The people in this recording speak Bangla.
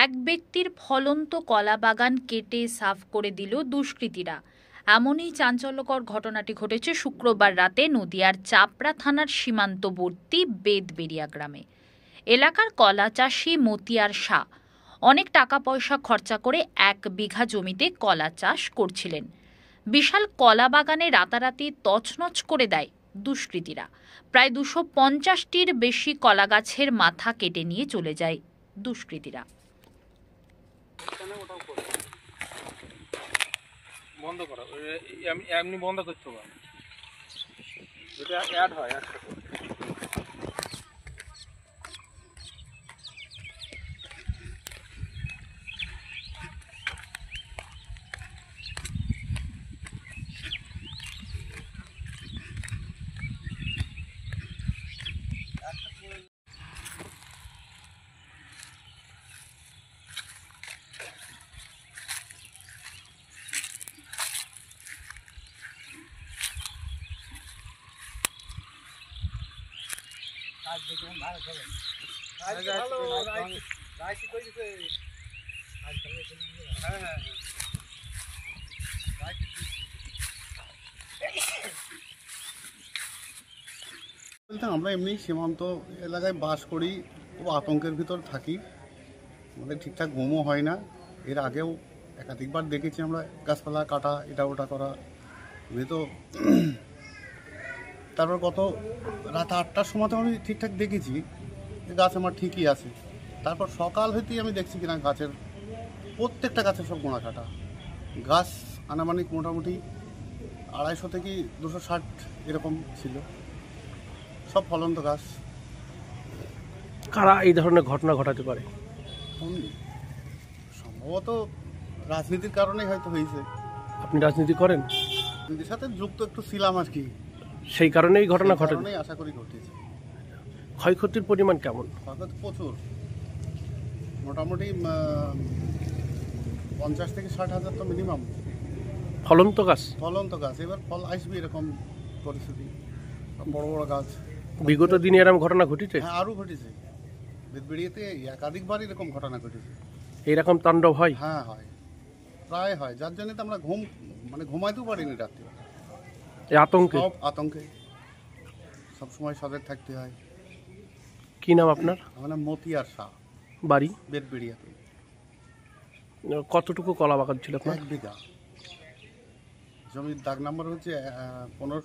এক ব্যক্তির ফলন্ত কলা বাগান কেটে সাফ করে দিল দুষ্কৃতীরা। এমনই চাঞ্চল্যকর ঘটনাটি ঘটেছে শুক্রবার রাতে নদিয়ার চাপড়া থানার সীমান্তবর্তী বেদবেরিয়া গ্রামে। এলাকার কলা চাষি মতিয়ার শাহ অনেক টাকা পয়সা খরচা করে 1 বিঘা জমিতে কলা চাষ করছিলেন। বিশাল কলা বাগানে রাতারাতি তছনছ করে দেয় দুষ্কৃতীরা। প্রায় 250টির বেশি কলা গাছের মাথা কেটে নিয়ে চলে যায় দুষ্কৃতীরা। বন্ধ করা এমনি বন্ধ করতে হবে, এটা অ্যাড হয় একটা করে। আমরা এমনি সীমান্ত এলাকায় বাস করি, খুব আতঙ্কের ভিতর থাকি, আমাদের ঠিকঠাক ঘুমও হয় না। এর আগেও একাধিকবার দেখেছি আমরা গাছপালা কাটা, এটা ওটা করা। তো তারপর গত রাত 8টার সময় তো আমি ঠিকঠাক দেখেছি যে গাছ আমার ঠিকই আছে। তারপর সকাল হইতেই আমি দেখছি কিনা গাছের প্রত্যেকটা গাছের সব গোড়া কাটা। গাছ আনুমানিক মোটামুটি 250 থেকে 260 এরকম ছিল, সব ফলন্ত গাছ। কারা এই ধরনের ঘটনা ঘটাতে পারে? সম্ভবত রাজনীতির কারণেই হয়তো হয়েছে। আপনি রাজনীতি করেন? রাজনীতির সাথে যুক্ত একটু ছিলাম আর কি, সেই কারণেই ঘটনা ঘটে। আশা করি ঘটেছে। ক্ষয়ক্ষতির পরিমাণ কেমন? ক্ষয়ক্ষতি প্রচুর, মোটামুটি 50 থেকে 60 হাজার তো মিনিমাম। ফলন্ত গাছ? ফলন্ত গাছ, এবার ফল আসবে এরকম পরিস্থিতি। বড় বড় গাছ। বিগত দিনে এরকম ঘটনা ঘটেছে? হ্যাঁ, আরও ঘটেছে। বেদবেরিয়াতে একাধিকবার এরকম ঘটনা ঘটেছে। এইরকম তাণ্ডব হয়? হ্যাঁ হয়, প্রায় হয়, যার জন্য তো আমরা ঘুমাইতেও পারিনি রাত্রে। এই আতঙ্কে? সব আতঙ্কে, সবসময় সজাগ থাকতে হয়। কি নাম আপনার? আমার নাম মতিয়ার শাহ, বাড়ি বেদবেরিয়াতে। কতটুকু কলা বাগান ছিল আপনার? 1 বিঘা জমির দাগ নাম্বার হচ্ছে 15।